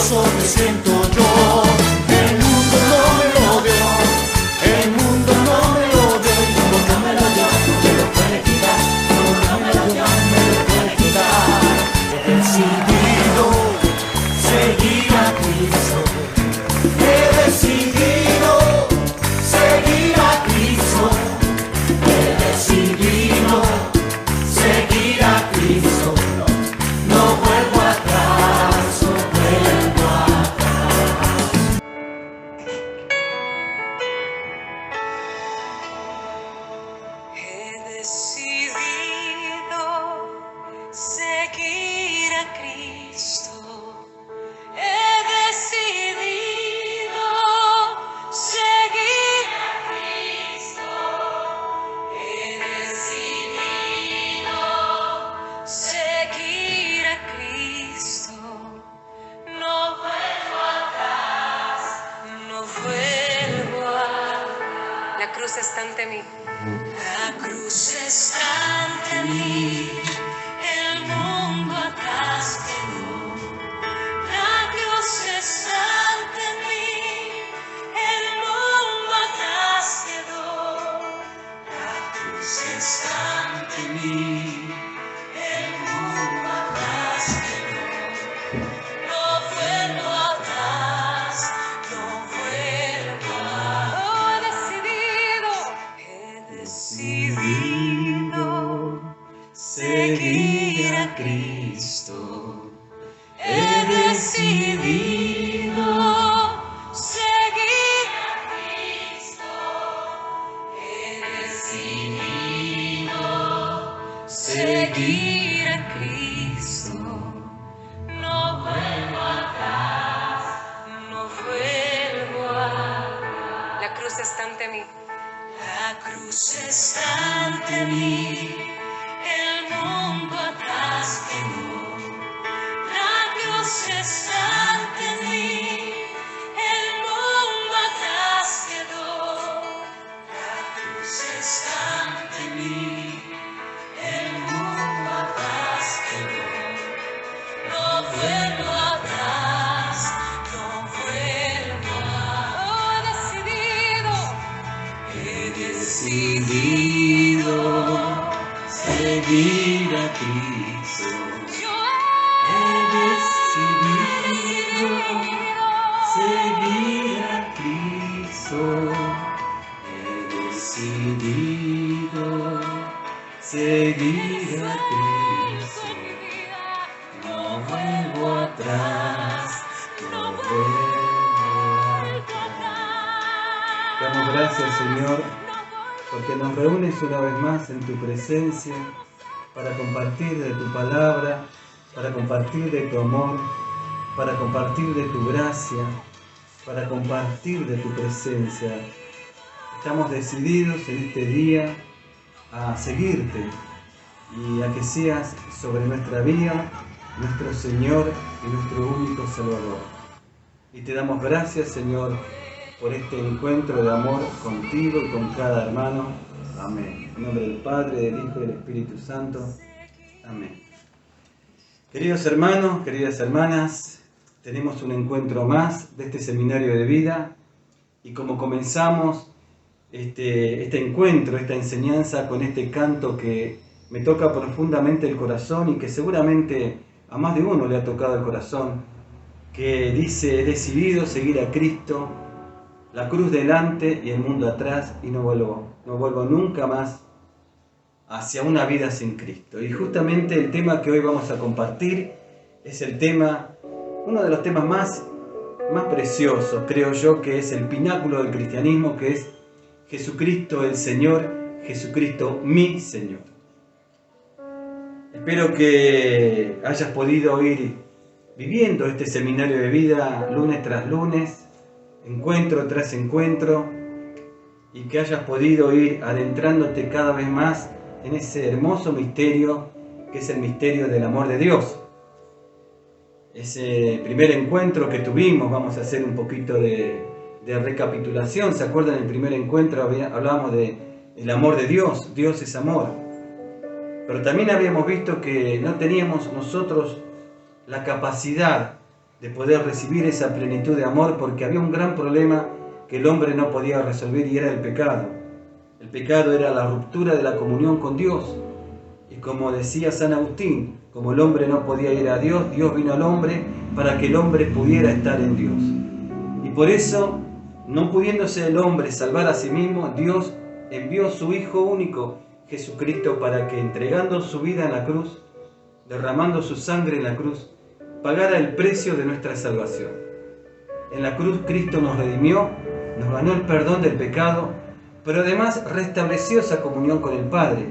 gozo que siento yo. El mundo no me lo dio, el mundo no me lo dio, y como no me lo dio, me lo puede quitar, como no me lo dio, me lo puede quitar. He decidido seguir a Cristo, he decidido seguir a Cristo, he decidido seguir a Cristo. No vuelvo atrás, no vuelvo atrás. He decidido seguir a Cristo. He decidido seguir a Cristo. He decidido seguir a Cristo. No vuelvo atrás, no vuelvo atrás. La cruz está ante mí. La cruz está ante mí, el mundo atrás quedó. La cruz está ante mí, el mundo atrás quedó. La cruz está ante mí, el mundo atrás quedó. No vuelvo atrás, no vuelvo atrás. He decidido seguir a Cristo. He decidido seguir a Cristo. He decidido seguir a Cristo. No vuelvo atrás, no vuelvo atrás. La cruz está ante mí. La cruz está ante mí, el mundo atrás quedó. La cruz está ante mí, el mundo atrás quedó. La cruz está ante mí, el mundo atrás quedó. No vuelvo atrás, no vuelvo atrás. He decidido seguir a Cristo. He decidido seguir a Cristo. He decidido seguir a Cristo. No vuelvo atrás, no vuelvo atrás. Damos gracias, Señor, porque nos reúnes una vez más en tu presencia para compartir de tu palabra, para compartir de tu amor, para compartir de tu gracia, para compartir de tu presencia. Estamos decididos en este día a seguirte y a que seas sobre nuestra vida nuestro Señor y nuestro único Salvador. Y te damos gracias, Señor, por este encuentro de amor contigo y con cada hermano. Amén. En nombre del Padre, del Hijo y del Espíritu Santo. Amén. Queridos hermanos, queridas hermanas, tenemos un encuentro más de este seminario de vida y como comenzamos este encuentro, esta enseñanza con este canto que me toca profundamente el corazón y que seguramente a más de uno le ha tocado el corazón, que dice: he decidido seguir a Cristo, la cruz delante y el mundo atrás, y no vuelvo nunca más hacia una vida sin Cristo. Y justamente el tema que hoy vamos a compartir es uno de los temas más preciosos, creo yo, que es el pináculo del cristianismo, que es Jesucristo el Señor, Jesucristo mi Señor. Espero que hayas podido ir viviendo este seminario de vida lunes tras lunes, encuentro tras encuentro, y que hayas podido ir adentrándote cada vez más en ese hermoso misterio que es el misterio del amor de Dios. Ese primer encuentro que tuvimos, vamos a hacer un poquito de recapitulación. ¿Se acuerdan? En el primer encuentro hablábamos del amor de Dios. Dios es amor. Pero también habíamos visto que no teníamos nosotros la capacidad de poder recibir esa plenitud de amor, porque había un gran problema que el hombre no podía resolver y era el pecado. El pecado era la ruptura de la comunión con Dios. Y como decía San Agustín, como el hombre no podía ir a Dios, Dios vino al hombre para que el hombre pudiera estar en Dios. Y por eso, no pudiéndose el hombre salvar a sí mismo, Dios envió a su Hijo único, Jesucristo, para que entregando su vida en la cruz, derramando su sangre en la cruz, pagara el precio de nuestra salvación. En la cruz Cristo nos redimió, nos ganó el perdón del pecado, pero además restableció esa comunión con el Padre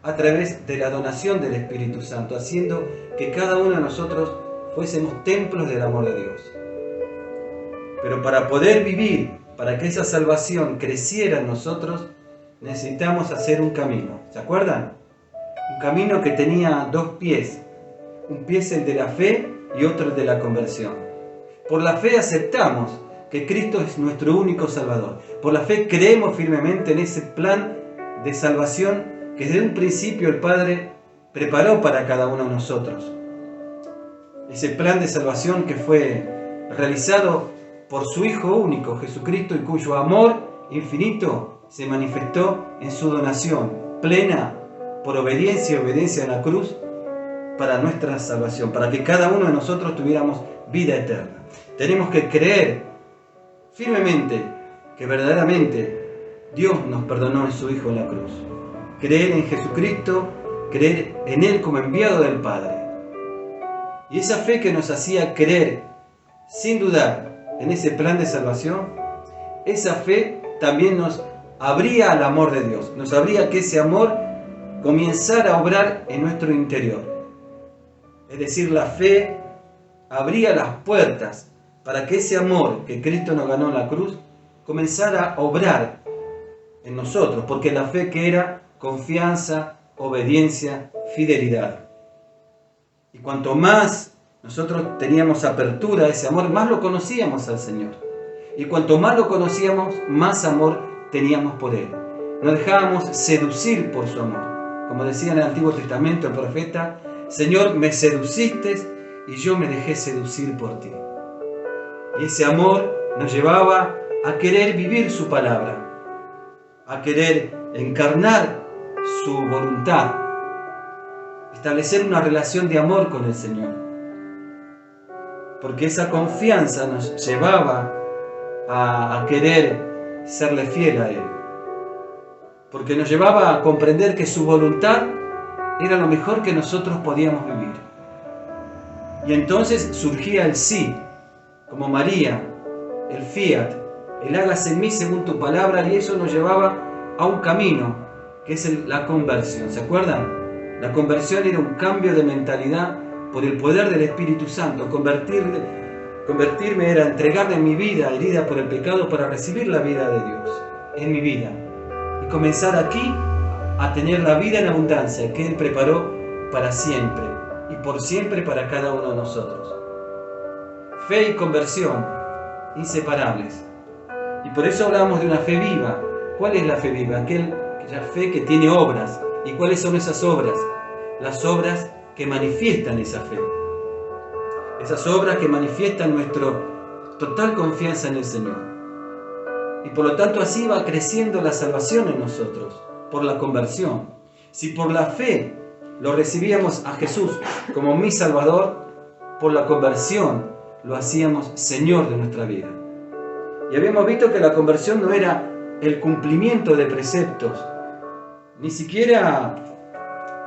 a través de la donación del Espíritu Santo, haciendo que cada uno de nosotros fuésemos templos del amor de Dios. Pero para poder vivir, para que esa salvación creciera en nosotros, necesitamos hacer un camino. ¿Se acuerdan? Un camino que tenía dos pies. Un pie es el de la fe y otro el de la conversión. Por la fe aceptamos que Cristo es nuestro único Salvador. Por la fe creemos firmemente en ese plan de salvación que desde un principio el Padre preparó para cada uno de nosotros. Ese plan de salvación que fue realizado por su Hijo único, Jesucristo, y cuyo amor infinito se manifestó en su donación plena por obediencia en la cruz para nuestra salvación, para que cada uno de nosotros tuviéramos vida eterna. Tenemos que creer firmemente que verdaderamente Dios nos perdonó en su Hijo en la cruz. Creer en Jesucristo, creer en Él como enviado del Padre. Y esa fe que nos hacía creer sin dudar en ese plan de salvación, esa fe también nos abría al amor de Dios, nos abría que ese amor comenzara a obrar en nuestro interior. Es decir, la fe abría las puertas para que ese amor que Cristo nos ganó en la cruz comenzara a obrar en nosotros, porque la fe que era confianza, obediencia, fidelidad. Y cuanto más nosotros teníamos apertura a ese amor, más lo conocíamos al Señor. Y cuanto más lo conocíamos, más amor teníamos por Él. Nos dejábamos seducir por su amor. Como decía en el Antiguo Testamento el profeta, Señor, me seduciste y yo me dejé seducir por ti. Y ese amor nos llevaba a querer vivir su palabra, a querer encarnar su voluntad, establecer una relación de amor con el Señor. Porque esa confianza nos llevaba a querer serle fiel a Él. Porque nos llevaba a comprender que su voluntad era lo mejor que nosotros podíamos vivir. Y entonces surgía el sí, como María, el fiat, el hágase en mí según tu palabra, y eso nos llevaba a un camino, que es la conversión. ¿Se acuerdan? La conversión era un cambio de mentalidad por el poder del Espíritu Santo. Convertirme era entregarle mi vida herida por el pecado para recibir la vida de Dios en mi vida. Y comenzar aquí a tener la vida en abundancia que Él preparó para siempre y por siempre para cada uno de nosotros. Fe y conversión, inseparables. Y por eso hablamos de una fe viva. ¿Cuál es la fe viva? Aquella fe que tiene obras. ¿Y cuáles son esas obras? Las obras que manifiestan esa fe. Esas obras que manifiestan nuestra total confianza en el Señor. Y por lo tanto así va creciendo la salvación en nosotros, por la conversión. Si por la fe lo recibíamos a Jesús como mi Salvador, por la conversión lo hacíamos Señor de nuestra vida. Y habíamos visto que la conversión no era el cumplimiento de preceptos, ni siquiera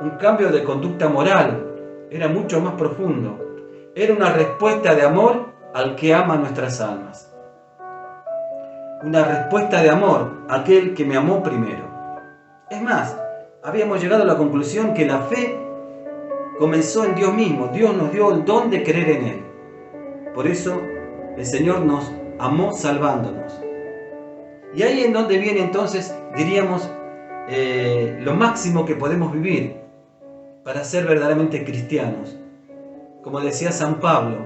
un cambio de conducta moral, era mucho más profundo. Era una respuesta de amor al que ama nuestras almas. Una respuesta de amor a aquel que me amó primero. Es más, habíamos llegado a la conclusión que la fe comenzó en Dios mismo. Dios nos dio el don de creer en Él. Por eso el Señor nos amó salvándonos. Y ahí en donde viene entonces, diríamos, lo máximo que podemos vivir para ser verdaderamente cristianos. Como decía San Pablo,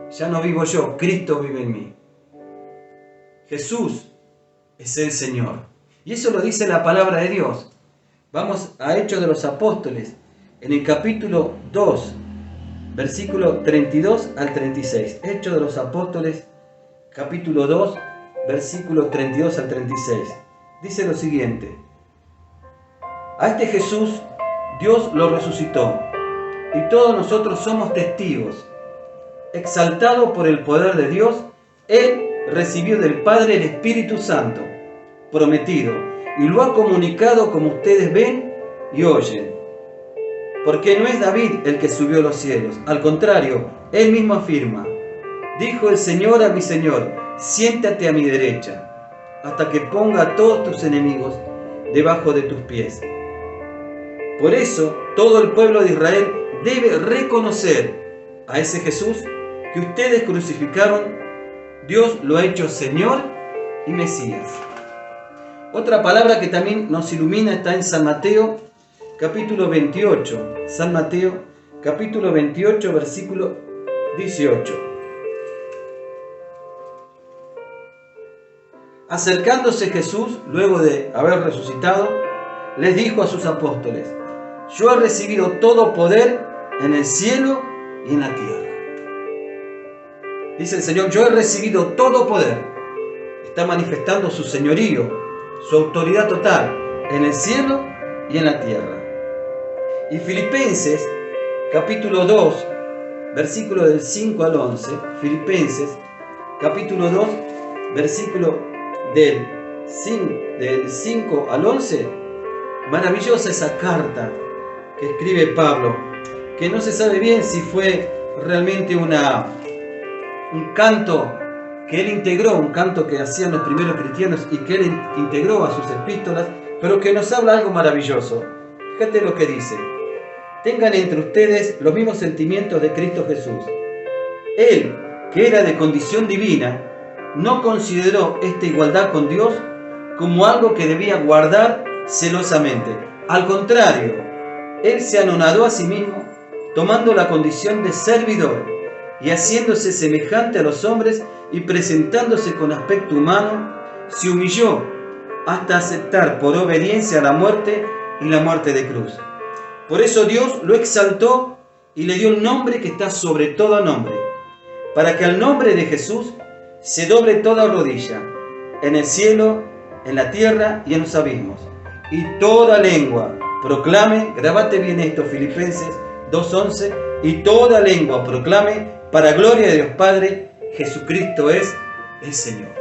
ya no vivo yo, Cristo vive en mí. Jesús es el Señor. Y eso lo dice la palabra de Dios. Vamos a Hechos de los Apóstoles, en el capítulo 2, versículo 32 al 36. Hechos de los Apóstoles, capítulo 2, versículo 32 al 36. Dice lo siguiente: a este Jesús Dios lo resucitó, y todos nosotros somos testigos. Exaltado por el poder de Dios, Él recibió del Padre el Espíritu Santo prometido, y lo ha comunicado como ustedes ven y oyen. Porque no es David el que subió a los cielos, al contrario, él mismo afirma: dijo el Señor a mi Señor, siéntate a mi derecha, hasta que ponga a todos tus enemigos debajo de tus pies. Por eso, todo el pueblo de Israel debe reconocer a ese Jesús que ustedes crucificaron. Dios lo ha hecho Señor y Mesías. Otra palabra que también nos ilumina está en San Mateo, capítulo 28. San Mateo, capítulo 28, versículo 18. Acercándose Jesús, luego de haber resucitado, les dijo a sus apóstoles: yo he recibido todo poder en el cielo y en la tierra. Dice el Señor: yo he recibido todo poder. Está manifestando su señorío, su autoridad total en el cielo y en la tierra. Y Filipenses, capítulo 2, versículo del 5 al 11. Filipenses, capítulo 2, versículo del 5 al 11. Maravillosa esa carta que escribe Pablo, que no se sabe bien si fue realmente un canto que él integró, un canto que hacían los primeros cristianos y que él integró a sus epístolas, pero que nos habla algo maravilloso. Fíjate lo que dice: tengan entre ustedes los mismos sentimientos de Cristo Jesús. Él, que era de condición divina, no consideró esta igualdad con Dios como algo que debía guardar celosamente. Al contrario, Él se anonadó a sí mismo, tomando la condición de servidor y haciéndose semejante a los hombres y presentándose con aspecto humano, se humilló hasta aceptar por obediencia la muerte y la muerte de cruz. Por eso Dios lo exaltó y le dio un nombre que está sobre todo nombre, para que al nombre de Jesús se doble toda rodilla, en el cielo, en la tierra y en los abismos, y toda lengua proclame, grabate bien esto, Filipenses 2:11, y toda lengua proclame, para gloria de Dios Padre, Jesucristo es el Señor.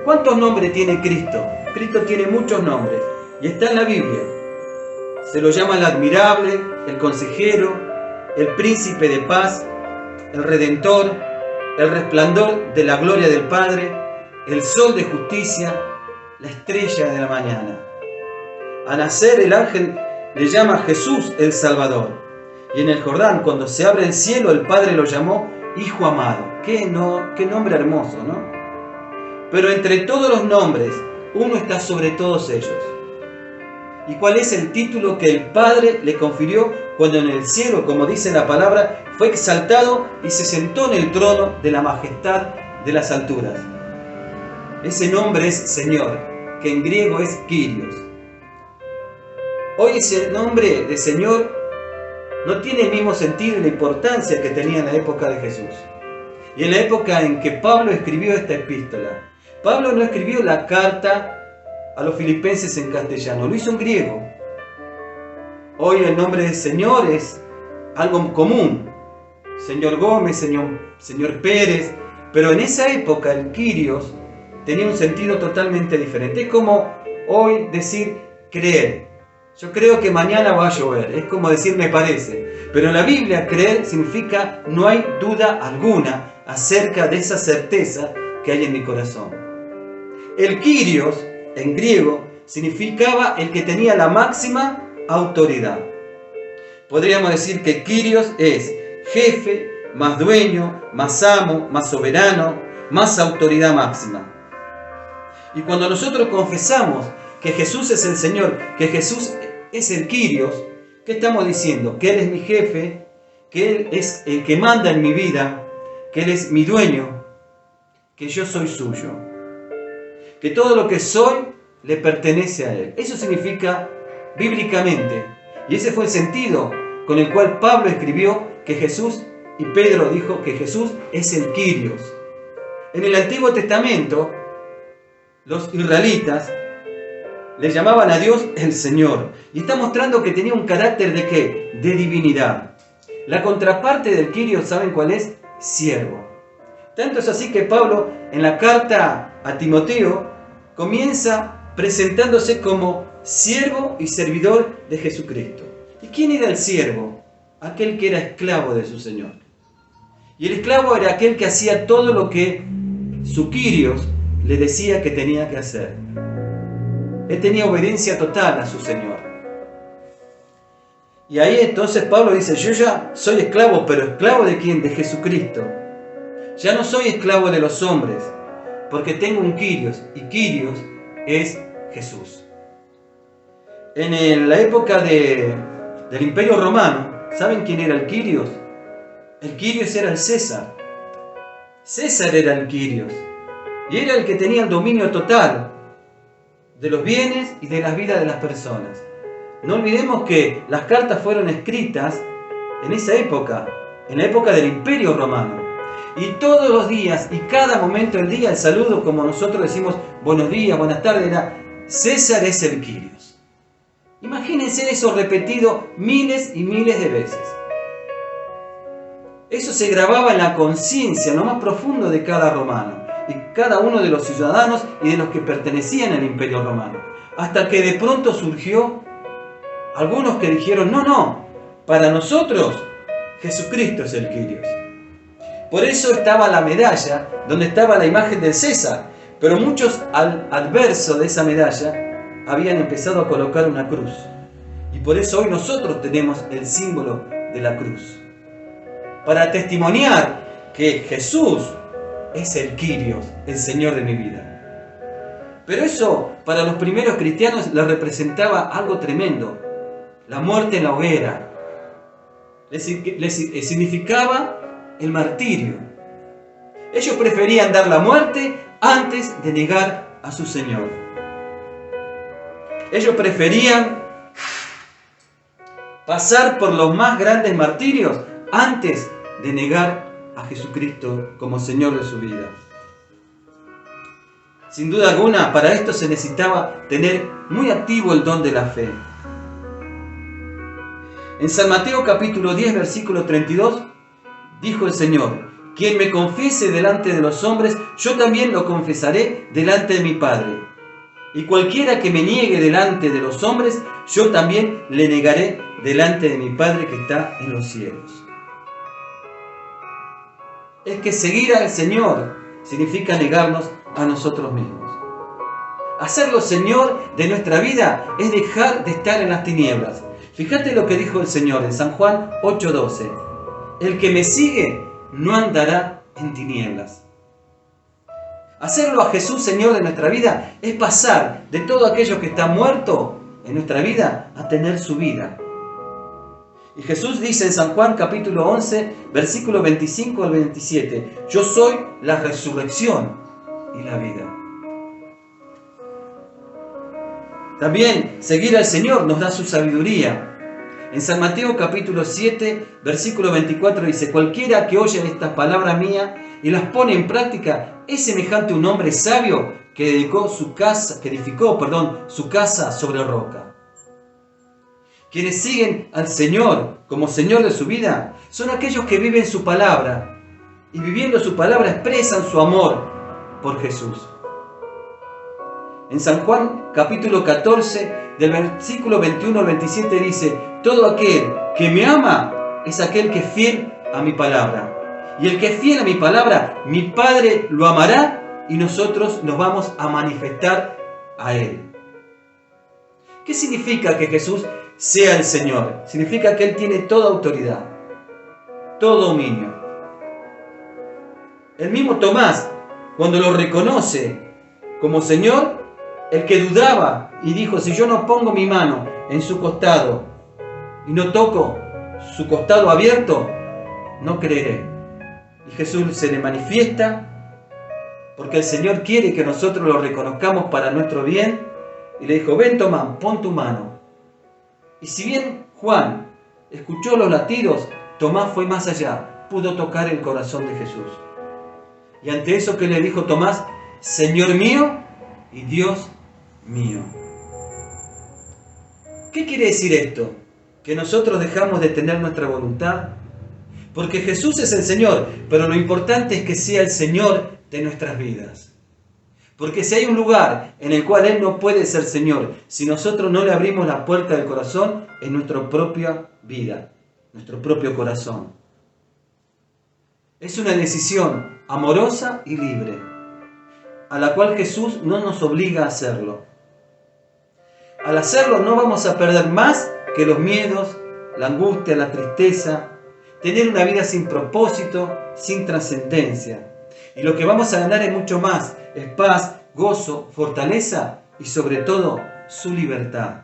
¿Cuántos nombres tiene Cristo? Cristo tiene muchos nombres y está en la Biblia. Se lo llama el admirable, el consejero, el príncipe de paz, el redentor, el resplandor de la gloria del Padre, el sol de justicia, la estrella de la mañana. Al nacer el ángel le llama Jesús el Salvador. Y en el Jordán, cuando se abre el cielo, el Padre lo llamó Hijo amado. Qué nombre hermoso, ¿no? Pero entre todos los nombres, uno está sobre todos ellos. ¿Y cuál es el título que el Padre le confirió cuando en el cielo, como dice la palabra, fue exaltado y se sentó en el trono de la majestad de las alturas? Ese nombre es Señor, que en griego es Kyrios. Hoy ese nombre de Señor no tiene el mismo sentido y la importancia que tenía en la época de Jesús. Y en la época en que Pablo escribió esta epístola. Pablo no escribió la carta a los filipenses en castellano, lo hizo en griego. Hoy el nombre de Señor es algo común. Señor Gómez, señor Pérez. Pero en esa época el Kyrios tenía un sentido totalmente diferente. Es como hoy decir creer. Yo creo que mañana va a llover, es como decir me parece. Pero en la Biblia creer significa no hay duda alguna acerca de esa certeza que hay en mi corazón. El Kyrios, en griego, significaba el que tenía la máxima autoridad. Podríamos decir que Kyrios es jefe, más dueño, más amo, más soberano, más autoridad máxima. Y cuando nosotros confesamos que Jesús es el Señor, que Jesús es el Kyrios, ¿qué estamos diciendo? Que Él es mi jefe, que Él es el que manda en mi vida, que Él es mi dueño, que yo soy suyo, que todo lo que soy le pertenece a Él. Eso significa bíblicamente, y ese fue el sentido con el cual Pablo escribió que Jesús, y Pedro dijo que Jesús es el Kyrios. En el Antiguo Testamento, los israelitas le llamaban a Dios el Señor. Y está mostrando que tenía un carácter ¿de qué? De divinidad. La contraparte del Kyrios, ¿saben cuál es? Siervo. Tanto es así que Pablo, en la carta a Timoteo, comienza presentándose como siervo y servidor de Jesucristo. ¿Y quién era el siervo? Aquel que era esclavo de su Señor. Y el esclavo era aquel que hacía todo lo que su Kyrios le decía que tenía que hacer. Él tenía obediencia total a su Señor. Y ahí entonces Pablo dice, yo ya soy esclavo, pero ¿esclavo de quién? De Jesucristo. Ya no soy esclavo de los hombres, porque tengo un Kyrios, y Kyrios es Jesús. En la época del Imperio Romano, ¿saben quién era el Kyrios? El Kyrios era el César. César era el Kyrios. Y era el que tenía el dominio total de los bienes y de las vidas de las personas. No olvidemos que las cartas fueron escritas en esa época, en la época del Imperio Romano. Y todos los días y cada momento del día el saludo, como nosotros decimos buenos días, buenas tardes, era César es el Kyrios. Imagínense eso repetido miles y miles de veces. Eso se grababa en la conciencia, lo más profundo de cada romano, y cada uno de los ciudadanos y de los que pertenecían al Imperio Romano. Hasta que de pronto surgió algunos que dijeron, no, para nosotros Jesucristo es el Kyrios. Por eso estaba la medalla donde estaba la imagen del César, pero muchos al verso de esa medalla habían empezado a colocar una cruz. Y por eso hoy nosotros tenemos el símbolo de la cruz, para testimoniar que Jesús es el Kyrios, el Señor de mi vida. Pero eso para los primeros cristianos les representaba algo tremendo. La muerte en la hoguera. Les significaba el martirio. Ellos preferían dar la muerte antes de negar a su Señor. Ellos preferían pasar por los más grandes martirios antes de negar a Jesucristo como Señor de su vida. Sin duda alguna, para esto se necesitaba tener muy activo el don de la fe. En San Mateo capítulo 10, versículo 32, dijo el Señor, quien me confiese delante de los hombres, yo también lo confesaré delante de mi Padre. Y cualquiera que me niegue delante de los hombres, yo también le negaré delante de mi Padre que está en los cielos. Es que seguir al Señor significa negarnos a nosotros mismos. Hacerlo Señor de nuestra vida es dejar de estar en las tinieblas. Fíjate lo que dijo el Señor en San Juan 8:12. El que me sigue no andará en tinieblas. Hacerlo a Jesús Señor de nuestra vida es pasar de todo aquello que está muerto en nuestra vida a tener su vida. Y Jesús dice en San Juan capítulo 11, versículo 25 al 27, yo soy la resurrección y la vida. También seguir al Señor nos da su sabiduría. En San Mateo capítulo 7, versículo 24 dice, cualquiera que oye estas palabras mías y las pone en práctica es semejante a un hombre sabio que edificó su casa sobre roca. Quienes siguen al Señor como Señor de su vida son aquellos que viven su palabra y viviendo su palabra expresan su amor por Jesús. En San Juan capítulo 14 del versículo 21 al 27 dice, todo aquel que me ama es aquel que es fiel a mi palabra. Y el que es fiel a mi palabra, mi Padre lo amará y nosotros nos vamos a manifestar a Él. ¿Qué significa que Jesús sea el Señor? Significa que Él tiene toda autoridad, todo dominio. El mismo Tomás, cuando lo reconoce como Señor, el que dudaba y dijo, si yo no pongo mi mano en su costado y no toco su costado abierto, no creeré. Y Jesús se le manifiesta porque el Señor quiere que nosotros lo reconozcamos para nuestro bien y le dijo, ven Tomás, pon tu mano. Y si bien Juan escuchó los latidos, Tomás fue más allá, pudo tocar el corazón de Jesús. Y ante eso, ¿qué le dijo Tomás? Señor mío y Dios mío. ¿Qué quiere decir esto? ¿Que nosotros dejamos de tener nuestra voluntad? Porque Jesús es el Señor, pero lo importante es que sea el Señor de nuestras vidas. Porque si hay un lugar en el cual Él no puede ser Señor, si nosotros no le abrimos la puerta del corazón, es nuestra propia vida, nuestro propio corazón. Es una decisión amorosa y libre, a la cual Jesús no nos obliga a hacerlo. Al hacerlo no vamos a perder más que los miedos, la angustia, la tristeza, tener una vida sin propósito, sin trascendencia. Y lo que vamos a ganar es mucho más, es paz, gozo, fortaleza y sobre todo su libertad.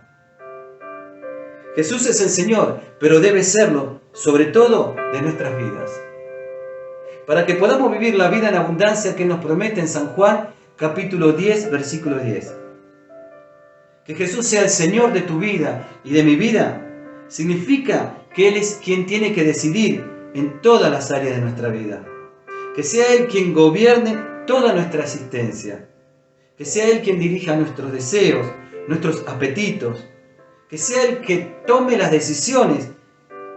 Jesús es el Señor, pero debe serlo, sobre todo, de nuestras vidas. Para que podamos vivir la vida en abundancia que nos promete en San Juan, capítulo 10, versículo 10. Que Jesús sea el Señor de tu vida y de mi vida, significa que Él es quien tiene que decidir en todas las áreas de nuestra vida. Que sea Él quien gobierne toda nuestra existencia. Que sea Él quien dirija nuestros deseos, nuestros apetitos. Que sea Él que tome las decisiones,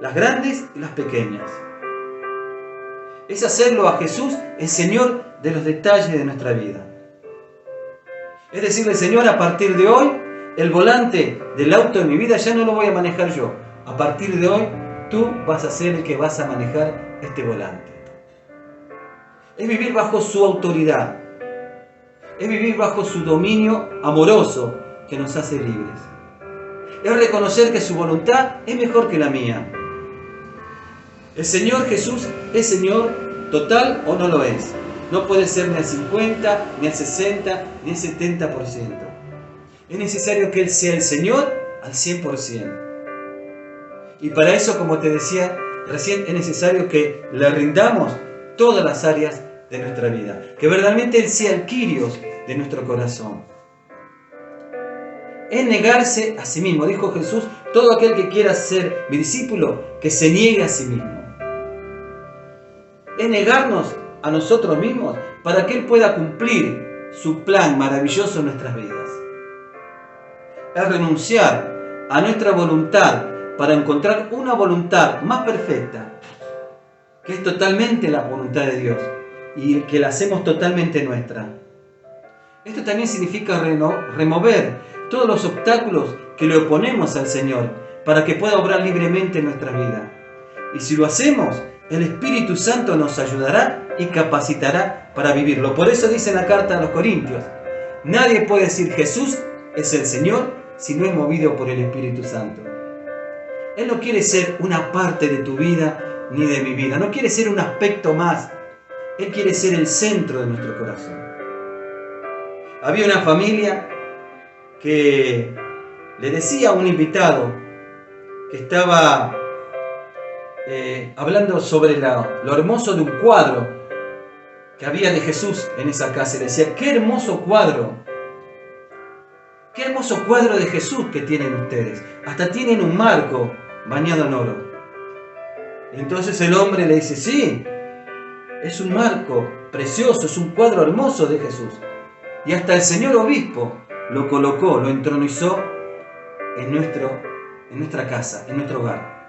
las grandes y las pequeñas. Es hacerlo a Jesús el Señor de los detalles de nuestra vida. Es decirle, Señor, a partir de hoy, el volante del auto de mi vida ya no lo voy a manejar yo. A partir de hoy, tú vas a ser el que vas a manejar este volante. Es vivir bajo su autoridad. Es vivir bajo su dominio amoroso que nos hace libres. Es reconocer que su voluntad es mejor que la mía. El Señor Jesús es Señor total o no lo es. No puede ser ni al 50, ni al 60, ni al 70%. Es necesario que Él sea el Señor al 100%. Y para eso, como te decía recién, es necesario que le rindamos todas las áreas de nuestra vida. Que verdaderamente Él sea el Kyrios de nuestro corazón. Es negarse a sí mismo. Dijo Jesús, todo aquel que quiera ser mi discípulo, que se niegue a sí mismo. Es negarnos a nosotros mismos para que Él pueda cumplir su plan maravilloso en nuestras vidas. Es renunciar a nuestra voluntad para encontrar una voluntad más perfecta, que es totalmente la voluntad de Dios y que la hacemos totalmente nuestra. Esto también significa remover todos los obstáculos que le oponemos al Señor para que pueda obrar libremente en nuestra vida. Y si lo hacemos, el Espíritu Santo nos ayudará y capacitará para vivirlo. Por eso dice en la carta a los Corintios, nadie puede decir Jesús es el Señor si no es movido por el Espíritu Santo. Él no quiere ser una parte de tu vida ni de mi vida, no quiere ser un aspecto más. Él quiere ser el centro de nuestro corazón. Había una familia que le decía a un invitado que estaba hablando sobre lo hermoso de un cuadro que había de Jesús en esa casa. Le decía, qué hermoso cuadro de Jesús que tienen ustedes. Hasta tienen un marco bañado en oro. Entonces el hombre le dice, sí, es un marco precioso, es un cuadro hermoso de Jesús. Y hasta el señor obispo lo colocó, lo entronizó en nuestra casa, en nuestro hogar.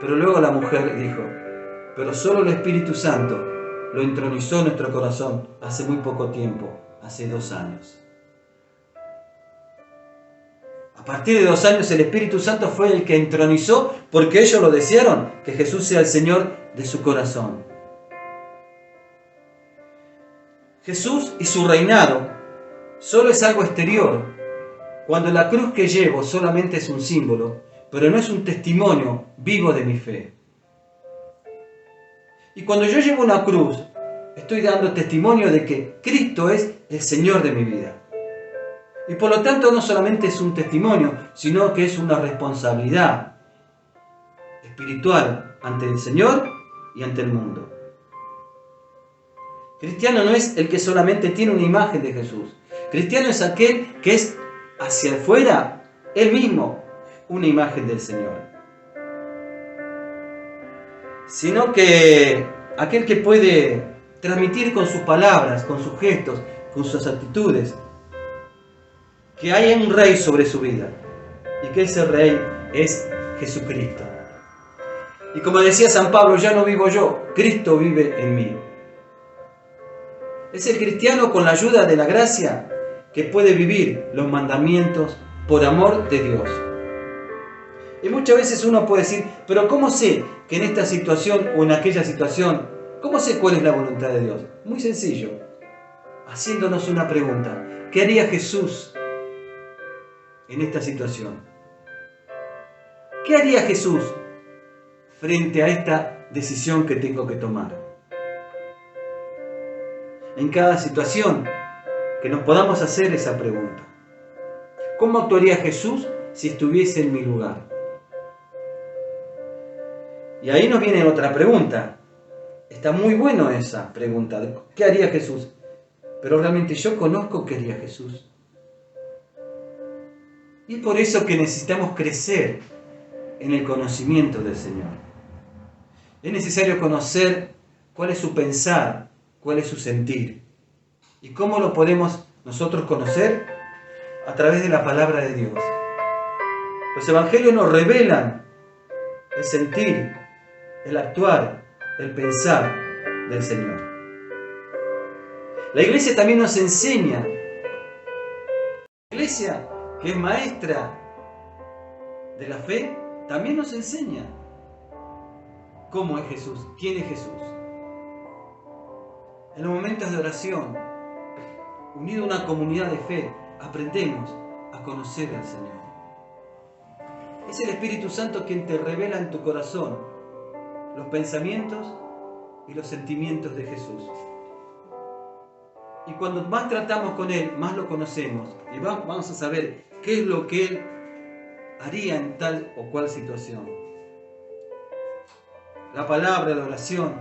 Pero luego la mujer dijo, pero solo el Espíritu Santo lo entronizó en nuestro corazón hace muy poco tiempo, hace 2 años. A partir de 2 años el Espíritu Santo fue el que entronizó, porque ellos lo desearon, que Jesús sea el Señor de su corazón. Jesús y su reinado solo es algo exterior, cuando la cruz que llevo solamente es un símbolo, pero no es un testimonio vivo de mi fe. Y cuando yo llevo una cruz, estoy dando testimonio de que Cristo es el Señor de mi vida. Y por lo tanto no solamente es un testimonio, sino que es una responsabilidad espiritual ante el Señor y ante el mundo. Cristiano no es el que solamente tiene una imagen de Jesús. Cristiano es aquel que es hacia afuera, él mismo, una imagen del Señor. sino que aquel que puede transmitir con sus palabras, con sus gestos, con sus actitudes, que hay un rey sobre su vida y que ese rey es Jesucristo. Y como decía San Pablo, ya no vivo yo, Cristo vive en mí. Es el cristiano con la ayuda de la gracia que puede vivir los mandamientos por amor de Dios. Y muchas veces uno puede decir, pero ¿cómo sé que en esta situación o en aquella situación, cómo sé cuál es la voluntad de Dios? Muy sencillo, haciéndonos una pregunta. ¿Qué haría Jesús en esta situación? ¿Qué haría Jesús frente a esta decisión que tengo que tomar? En cada situación que nos podamos hacer esa pregunta. ¿Cómo actuaría Jesús si estuviese en mi lugar? Y ahí nos viene otra pregunta. Está muy bueno esa pregunta. ¿Qué haría Jesús? Pero realmente yo conozco qué haría Jesús. Y es por eso que necesitamos crecer en el conocimiento del Señor. Es necesario conocer cuál es su pensar, cuál es su sentir. ¿Y cómo lo podemos nosotros conocer? A través de la palabra de Dios. Los evangelios nos revelan el sentir, el actuar, el pensar del Señor. La iglesia también nos enseña. La iglesia, que es maestra de la fe, también nos enseña cómo es Jesús, quién es Jesús. En los momentos de oración, unido a una comunidad de fe, aprendemos a conocer al Señor. Es el Espíritu Santo quien te revela en tu corazón los pensamientos y los sentimientos de Jesús. Y cuando más tratamos con Él, más lo conocemos y vamos a saber qué es lo que Él haría en tal o cual situación. La palabra, la oración,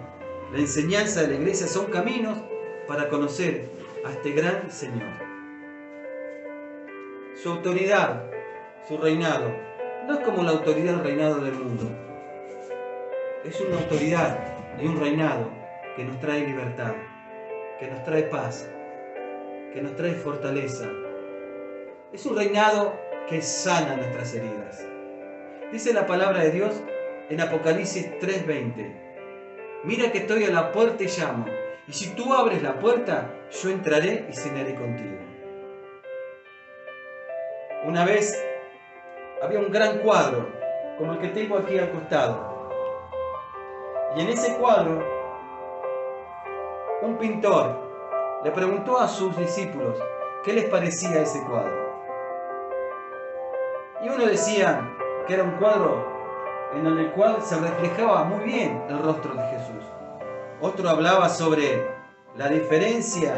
la enseñanza de la iglesia son caminos para conocer a este gran Señor. Su autoridad, su reinado, no es como la autoridad del reinado del mundo. Es una autoridad y un reinado que nos trae libertad, que nos trae paz, que nos trae fortaleza. Es un reinado que sana nuestras heridas. Dice la palabra de Dios en Apocalipsis 3:20. Mira que estoy a la puerta y llamo, y si tú abres la puerta, yo entraré y cenaré contigo. Una vez había un gran cuadro, como el que tengo aquí al costado. Y en ese cuadro, un pintor le preguntó a sus discípulos qué les parecía ese cuadro. Y uno decía que era un cuadro en el cual se reflejaba muy bien el rostro de Jesús. Otro hablaba sobre la diferencia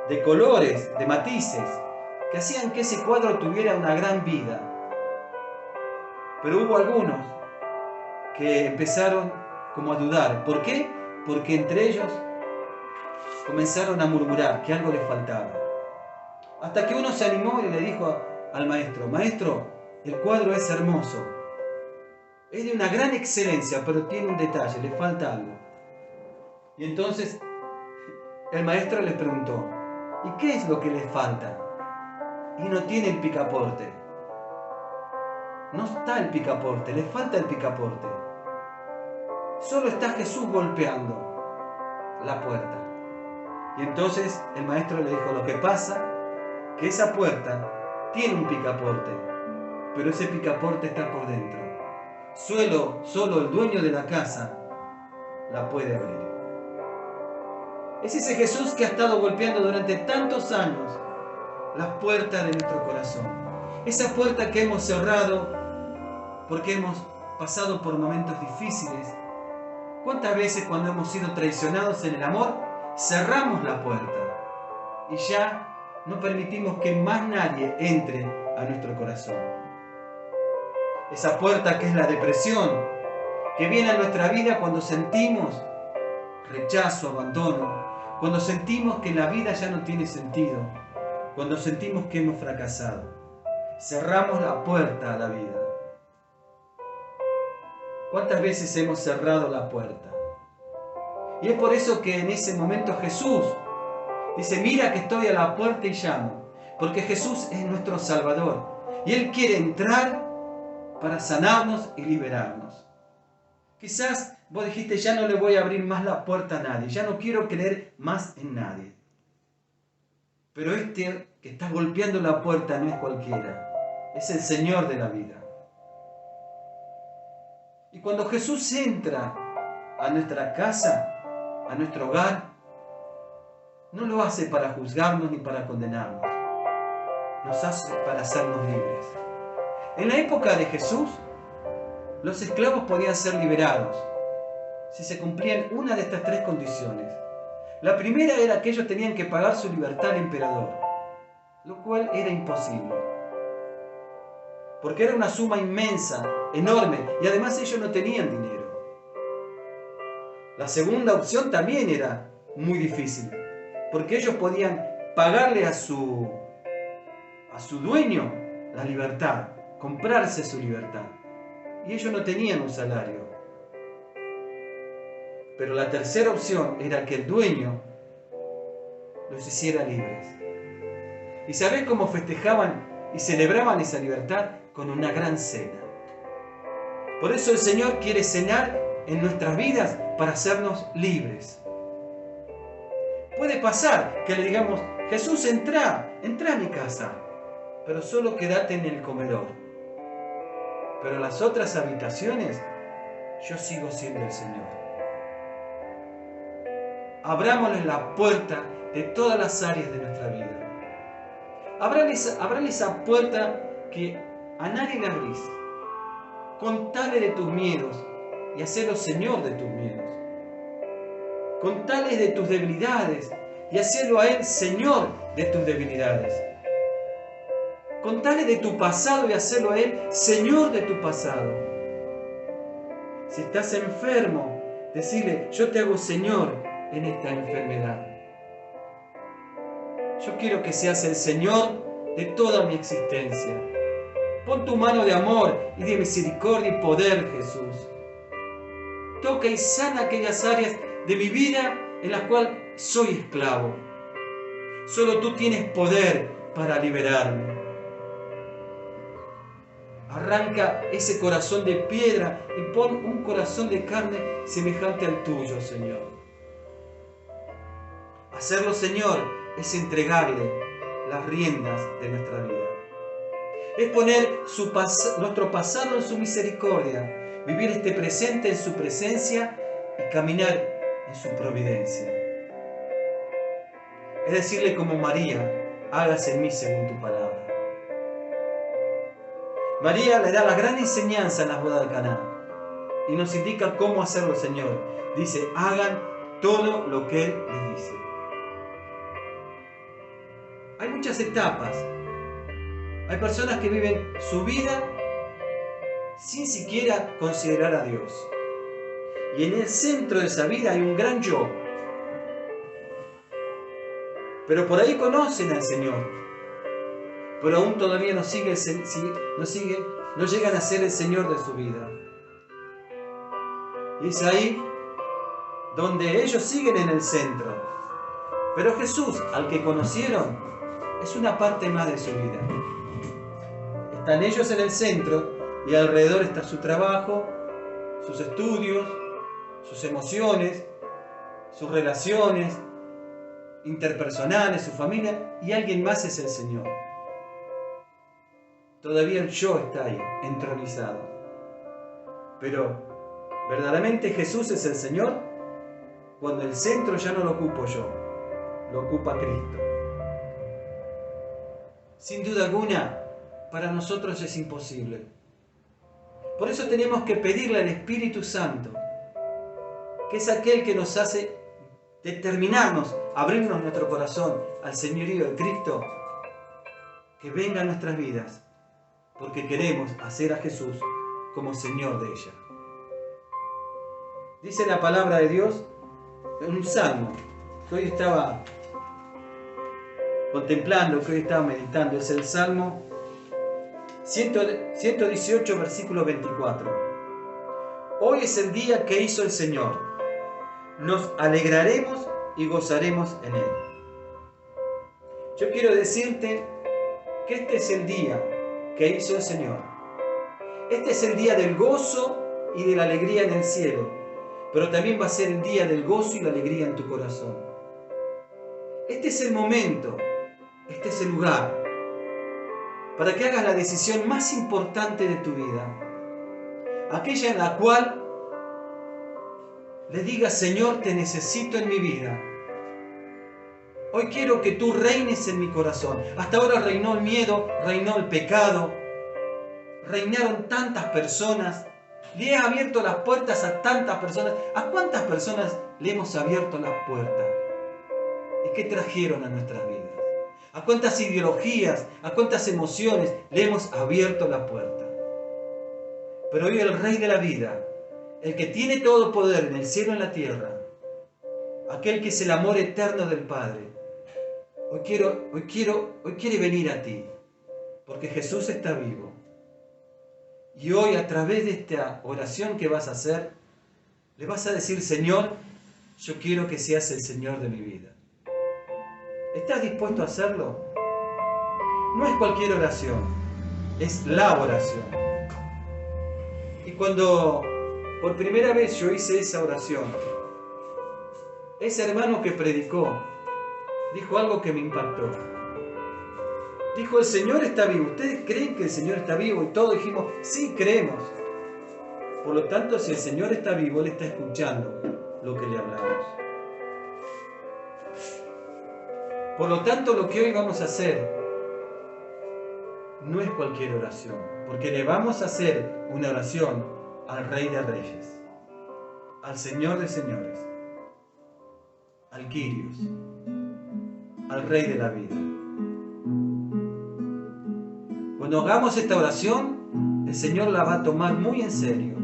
de colores, de matices, que hacían que ese cuadro tuviera una gran vida. Pero hubo algunos que empezaron como a dudar. ¿Por qué? Porque entre ellos comenzaron a murmurar que algo les faltaba. Hasta que uno se animó y le dijo al maestro: Maestro, el cuadro es hermoso. Es de una gran excelencia, pero tiene un detalle, le falta algo. Y entonces el maestro les preguntó: ¿y qué es lo que les falta? Y no tiene el picaporte. No está el picaporte, le falta el picaporte. Solo está Jesús golpeando la puerta. Y entonces el maestro le dijo: lo que pasa, que esa puerta tiene un picaporte, pero ese picaporte está por dentro. Solo el dueño de la casa la puede abrir. Es ese Jesús que ha estado golpeando durante tantos años las puertas de nuestro corazón. Esa puerta que hemos cerrado porque hemos pasado por momentos difíciles. ¿Cuántas veces cuando hemos sido traicionados en el amor, cerramos la puerta y ya no permitimos que más nadie entre a nuestro corazón? Esa puerta que es la depresión, que viene a nuestra vida cuando sentimos rechazo, abandono, cuando sentimos que la vida ya no tiene sentido, cuando sentimos que hemos fracasado. Cerramos la puerta a la vida. ¿Cuántas veces hemos cerrado la puerta? Y es por eso que en ese momento Jesús dice, mira que estoy a la puerta y llamo. Porque Jesús es nuestro Salvador. Y Él quiere entrar para sanarnos y liberarnos. Quizás vos dijiste, ya no le voy a abrir más la puerta a nadie. Ya no quiero creer más en nadie. Pero este que está golpeando la puerta no es cualquiera. Es el Señor de la vida. Y cuando Jesús entra a nuestra casa, a nuestro hogar, no lo hace para juzgarnos ni para condenarnos. Nos hace para hacernos libres. En la época de Jesús, los esclavos podían ser liberados si se cumplían una de estas tres condiciones. La primera era que ellos tenían que pagar su libertad al emperador, lo cual era imposible. Porque era una suma inmensa, enorme, y además ellos no tenían dinero. La segunda opción también era muy difícil, porque ellos podían pagarle a su dueño la libertad, comprarse su libertad. Y ellos no tenían un salario. Pero la tercera opción era que el dueño los hiciera libres. ¿Y sabés cómo festejaban y celebraban esa libertad? Con una gran cena. Por eso el Señor quiere cenar en nuestras vidas para hacernos libres. Puede pasar que le digamos, Jesús, entra a mi casa, pero solo quédate en el comedor. Pero en las otras habitaciones, yo sigo siendo el Señor. Abrámosle la puerta de todas las áreas de nuestra vida. Abrale esa puerta que a nadie le abrís. Contale de tus miedos y hacelo Señor de tus miedos. Contale de tus debilidades y hacelo a Él Señor de tus debilidades. Contale de tu pasado y hacelo a Él Señor de tu pasado. Si estás enfermo, decile, yo te hago Señor en esta enfermedad. Yo quiero que seas el Señor de toda mi existencia. Pon tu mano de amor y de misericordia y poder, Jesús. Toca y sana aquellas áreas de mi vida en las cuales soy esclavo. Solo tú tienes poder para liberarme. Arranca ese corazón de piedra y pon un corazón de carne semejante al tuyo, Señor. Hacerlo, Señor, es entregarle las riendas de nuestra vida. Es poner nuestro pasado en su misericordia, vivir este presente en su presencia y caminar en su providencia. Es decirle como María, hágase en mí según tu palabra. María le da la gran enseñanza en las bodas de Caná y nos indica cómo hacerlo, Señor. Dice, hagan todo lo que Él les dice. Hay muchas etapas. Hay personas que viven su vida sin siquiera considerar a Dios. Y en el centro de esa vida hay un gran yo. Pero por ahí conocen al Señor. Pero aún todavía no llegan a ser el Señor de su vida. Y es ahí donde ellos siguen en el centro. Pero Jesús, al que conocieron, es una parte más de su vida. Están ellos en el centro y alrededor está su trabajo, sus estudios, sus emociones, sus relaciones interpersonales, su familia, y alguien más es el Señor. Todavía el yo está ahí, entronizado. Pero verdaderamente Jesús es el Señor cuando el centro ya no lo ocupo yo, lo ocupa Cristo. Sin duda alguna, para nosotros es imposible. Por eso tenemos que pedirle al Espíritu Santo, que es aquel que nos hace determinarnos, abrirnos nuestro corazón al señorío de Cristo, que venga a nuestras vidas, porque queremos hacer a Jesús como Señor de ella. Dice la palabra de Dios en un salmo que hoy estaba contemplando, que hoy estaba meditando. Es el Salmo 118, versículo 24. Hoy es el día que hizo el Señor. Nos alegraremos y gozaremos en Él. Yo quiero decirte que este es el día que hizo el Señor. Este es el día del gozo y de la alegría en el cielo, pero también va a ser el día del gozo y la alegría en tu corazón. Este es el momento, este es el lugar, para que hagas la decisión más importante de tu vida, aquella en la cual le digas: Señor, te necesito en mi vida. Hoy quiero que tú reines en mi corazón. Hasta ahora reinó el miedo, reinó el pecado, reinaron tantas personas. Le he abierto las puertas a tantas personas. ¿A cuántas personas le hemos abierto las puertas? ¿Y qué trajeron a nuestras vidas? ¿A cuántas ideologías, a cuántas emociones le hemos abierto la puerta? Pero hoy el Rey de la vida, el que tiene todo poder en el cielo y en la tierra, aquel que es el amor eterno del Padre, hoy quiere venir a ti, porque Jesús está vivo. Y hoy, a través de esta oración que vas a hacer, le vas a decir: Señor, yo quiero que seas el Señor de mi vida. ¿Estás dispuesto a hacerlo? No es cualquier oración, es la oración. Y cuando por primera vez yo hice esa oración, ese hermano que predicó dijo algo que me impactó. Dijo: el Señor está vivo. ¿Ustedes creen que el Señor está vivo? Y todos dijimos: sí, creemos. Por lo tanto, si el Señor está vivo, Él está escuchando lo que le hablamos. Por lo tanto, lo que hoy vamos a hacer no es cualquier oración, porque le vamos a hacer una oración al Rey de Reyes, al Señor de Señores, al Kyrios, al Rey de la vida. Cuando hagamos esta oración, el Señor la va a tomar muy en serio.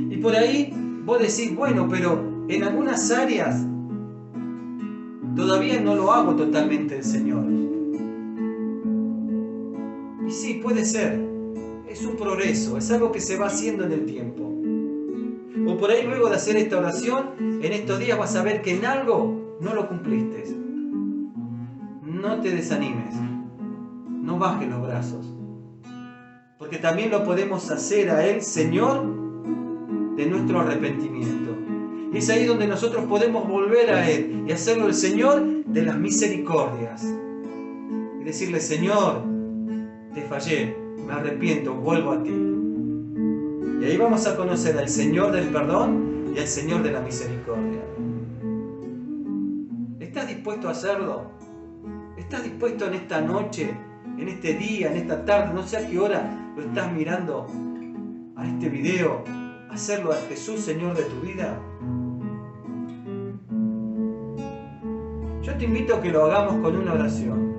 Y por ahí vos decís: bueno, pero en algunas áreas todavía no lo hago totalmente el Señor. Y sí, puede ser. Es un progreso, es algo que se va haciendo en el tiempo. O por ahí, luego de hacer esta oración, en estos días vas a ver que en algo no lo cumpliste. No te desanimes. No bajes los brazos. Porque también lo podemos hacer a Él Señor de nuestro arrepentimiento. Y es ahí donde nosotros podemos volver a Él y hacerlo el Señor de las misericordias. Y decirle: Señor, te fallé, me arrepiento, vuelvo a ti. Y ahí vamos a conocer al Señor del perdón y al Señor de la misericordia. ¿Estás dispuesto a hacerlo? ¿Estás dispuesto en esta noche, en este día, en esta tarde, no sé a qué hora lo estás mirando a este video, a hacerlo a Jesús Señor de tu vida? Yo te invito a que lo hagamos con una oración.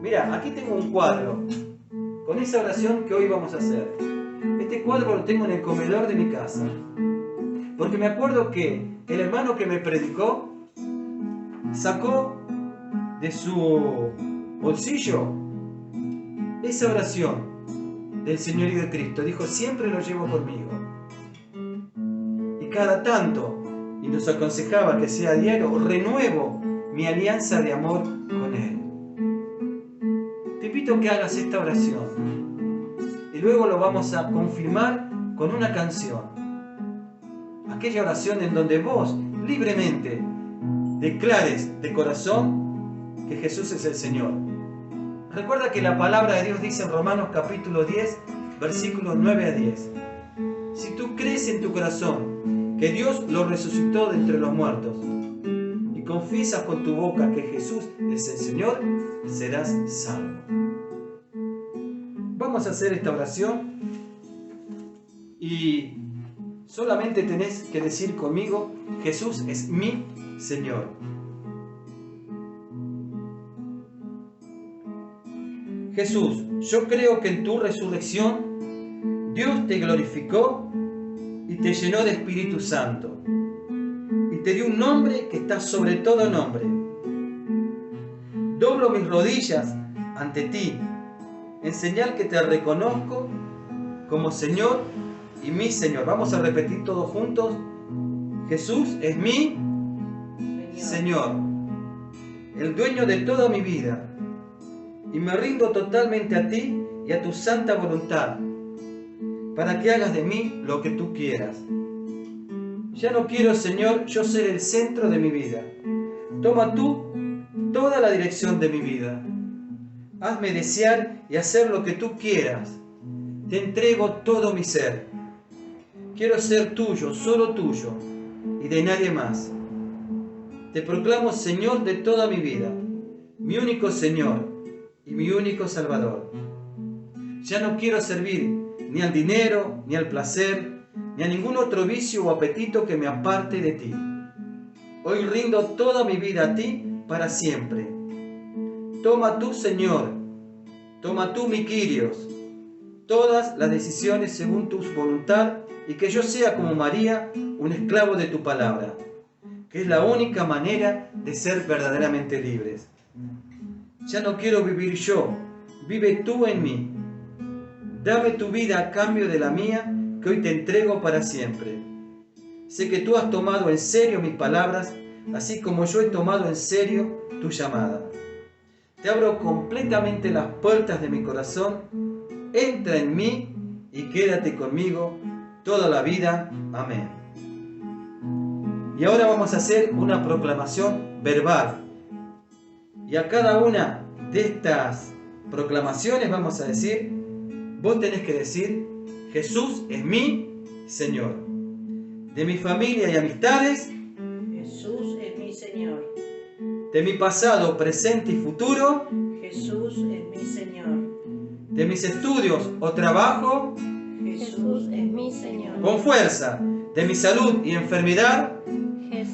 Mira, aquí tengo un cuadro con esa oración que hoy vamos a hacer. Este cuadro lo tengo en el comedor de mi casa, porque me acuerdo que el hermano que me predicó sacó de su bolsillo esa oración del Señor y de Cristo. Dijo: siempre lo llevo conmigo. Y cada tanto, y nos aconsejaba que sea diario, renuevo mi alianza de amor con Él. Te invito a que hagas esta oración y luego lo vamos a confirmar con una canción. Aquella oración en donde vos libremente declares de corazón que Jesús es el Señor. Recuerda que la palabra de Dios dice en Romanos capítulo 10, versículos 9 a 10. Si tú crees en tu corazón que Dios lo resucitó de entre los muertos y confiesas con tu boca que Jesús es el Señor, serás salvo. Vamos a hacer esta oración y solamente tenés que decir conmigo: Jesús es mi Señor. Jesús, yo creo que en tu resurrección Dios te glorificó y te llenó de Espíritu Santo y te dio un nombre que está sobre todo nombre. Doblo mis rodillas ante ti en señal que te reconozco como Señor y mi Señor. Vamos a repetir todos juntos. Jesús es mi Señor, el dueño de toda mi vida, y me rindo totalmente a ti y a tu santa voluntad, para que hagas de mí lo que tú quieras. Ya no quiero, Señor, yo ser el centro de mi vida. Toma tú toda la dirección de mi vida. Hazme desear y hacer lo que tú quieras. Te entrego todo mi ser. Quiero ser tuyo, solo tuyo, y de nadie más. Te proclamo Señor de toda mi vida, mi único Señor y mi único Salvador. Ya no quiero servir ni al dinero, ni al placer, ni a ningún otro vicio o apetito que me aparte de ti. Hoy rindo toda mi vida a ti para siempre. Toma tú, Señor, toma tú, mi Kyrios, todas las decisiones según tu voluntad, y que yo sea como María, un esclavo de tu palabra, que es la única manera de ser verdaderamente libres. Ya no quiero vivir yo, vive tú en mí. Dame tu vida a cambio de la mía, que hoy te entrego para siempre. Sé que tú has tomado en serio mis palabras, así como yo he tomado en serio tu llamada. Te abro completamente las puertas de mi corazón, entra en mí y quédate conmigo toda la vida. Amén. Y ahora vamos a hacer una proclamación verbal. Y a cada una de estas proclamaciones vamos a decir, vos tenés que decir, Jesús es mi Señor. De mi familia y amistades, Jesús es mi Señor. de mi pasado, presente y futuro, Jesús es mi Señor. de mis estudios o trabajo, Jesús es mi Señor. con fuerza, de mi salud y enfermedad,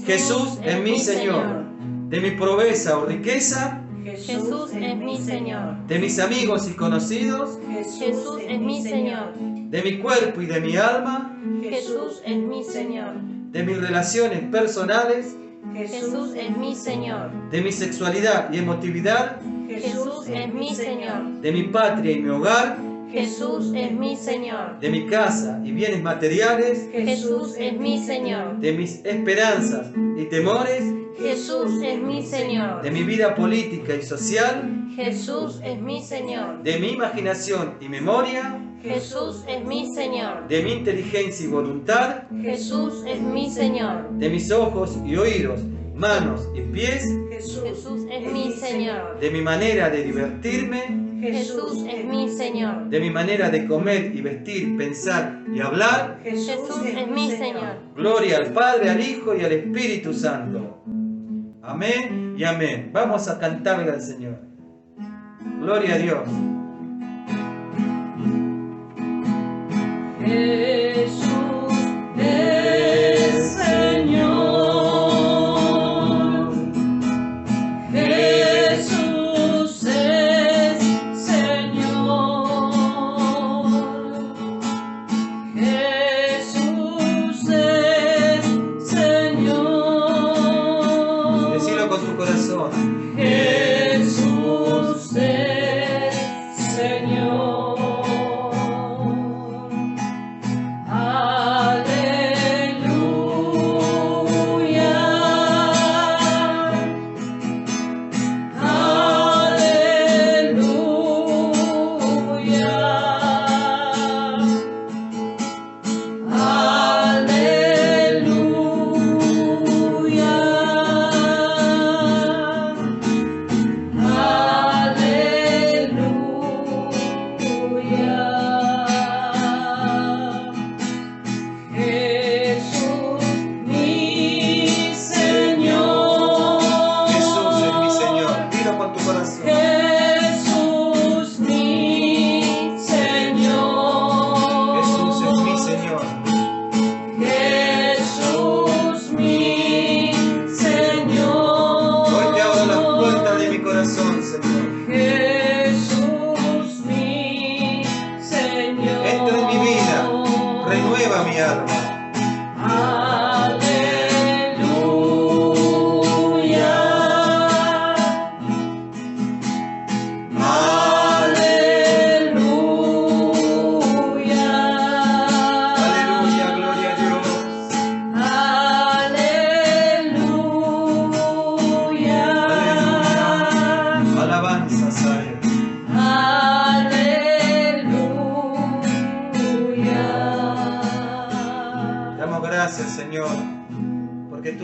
Jesús es mi Señor. De mi pobreza o riqueza, Jesús es mi Señor. de mis amigos y conocidos, Jesús es mi Señor. de mi cuerpo y de mi alma, Jesús es mi Señor. de mis relaciones personales, Jesús es mi Señor. de mi sexualidad y emotividad, Jesús es mi Señor. de mi patria y mi hogar, Jesús es mi Señor. de mi casa y bienes materiales, Jesús es mi Señor. de mis esperanzas y temores, Jesús es mi Señor. de mi vida política y social, Jesús es mi Señor. de mi imaginación y memoria, Jesús es mi Señor. de mi inteligencia y voluntad, Jesús es mi Señor. de mis ojos y oídos, manos y pies, Jesús es mi Señor. de mi manera de divertirme, Jesús es mi Señor. de mi manera de comer y vestir, pensar y hablar. Jesús es mi Señor. Gloria al Padre, al Hijo y al Espíritu Santo. Amén y amén. Vamos a cantarle al Señor. Gloria a Dios. Jesús es Señor. Jesús es Señor. Jesús es Señor. Decilo con tu corazón. Jesús es Señor.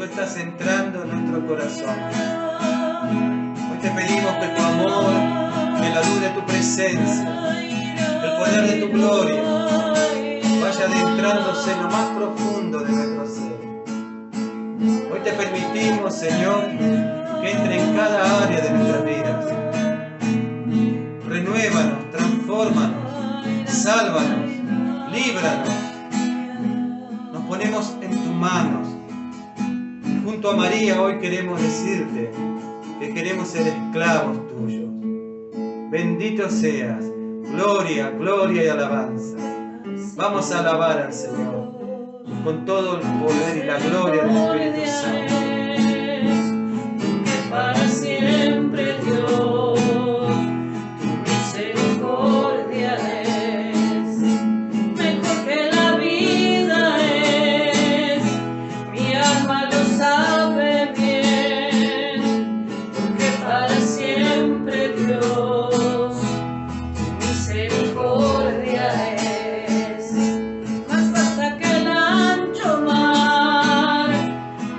estás entrando en nuestro corazón. Hoy te pedimos que tu amor, que la luz de tu presencia, el poder de tu gloria vaya adentrándose en lo más profundo de nuestro ser. Hoy te permitimos, Señor, que entre en cada área de nuestras vidas. Renuévanos, transfórmanos, sálvanos, líbranos. Nos ponemos en tus manos. Junto a María hoy queremos decirte que queremos ser esclavos tuyos. Bendito seas. Gloria, gloria y alabanza. Vamos a alabar al Señor con todo el poder y la gloria del Espíritu Santo. Que para siempre Dios, tu misericordia es mejor que la vida es. Mi alma lo sabe bien, porque para siempre Dios, misericordia es. Más vasta que el ancho mar,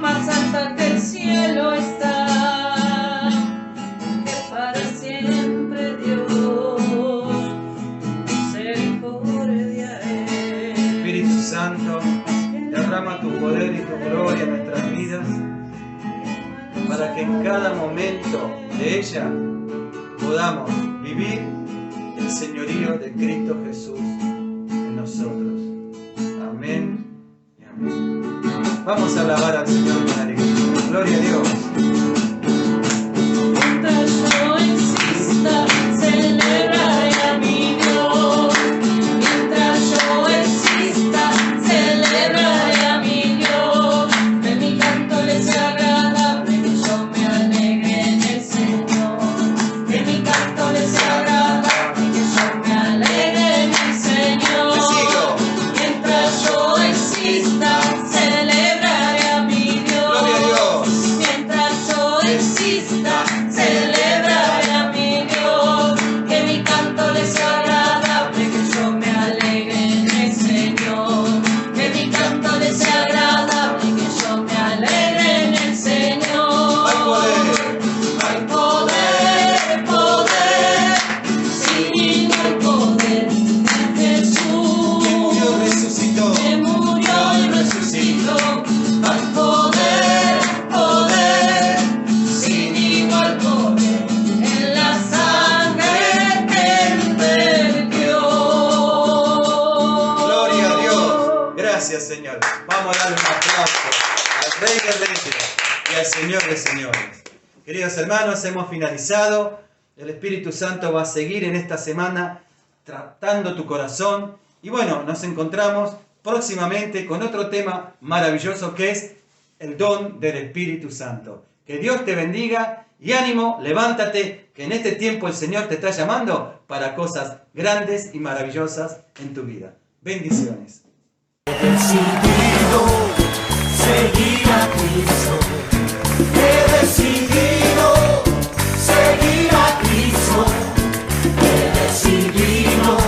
más alta que el cielo está, que para siempre Dios, misericordia es. Espíritu Santo, derrama tu poder y tu gloria en nuestras vidas, para que en cada momento de ella podamos vivir el señorío de Cristo Jesús en nosotros. Amén y amén. Vamos a alabar al Señor con alegría. Gloria a Dios. Mientras yo exista, celebraré a mi Dios. Mientras yo exista, celebraré a mi Dios. Que mi canto le sea agradable, que yo me alegre en el Señor. Que mi canto le sea agradable, que yo me alegre en el Señor. Te sigo. Mientras yo exista, celebraré a mi Dios. Gloria a Dios. Mientras yo exista, celebraré a mi Dios. Que mi canto le sea agradable, que yo me alegre en el Señor. Que mi canto le sea agradable, que yo me alegre en el Señor. Hay poder. Hay poder, poder, sin igual poder en Jesús. Dios resucitó. Que murió y resucitó. Hay poder, poder, sin igual poder en la sangre que Él vertió. Gloria a Dios. Gracias, Señor. Vamos a darle un aplauso al Rey de Reyes y al Señor de Señores. Queridos hermanos, hemos finalizado. El Espíritu Santo va a seguir en esta semana tratando tu corazón. Y bueno, nos encontramos próximamente con otro tema maravilloso que es el don del Espíritu Santo. Que Dios te bendiga y ánimo, levántate, que en este tiempo el Señor te está llamando para cosas grandes y maravillosas en tu vida. Bendiciones. He decidido seguir a Cristo. He decidido seguir a Cristo. He decidido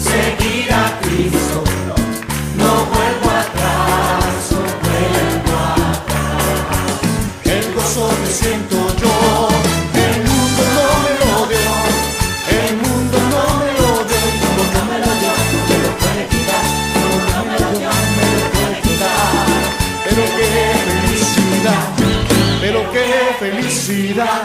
seguir a Cristo. No vuelvo atrás, no vuelvo atrás. El gozo que siento yo, el mundo no me lo dio. El mundo no me lo dio. Y como no me lo dio, me lo puede quitar. Como no me lo dio, me lo puede quitar. Pero qué felicidad, pero qué felicidad.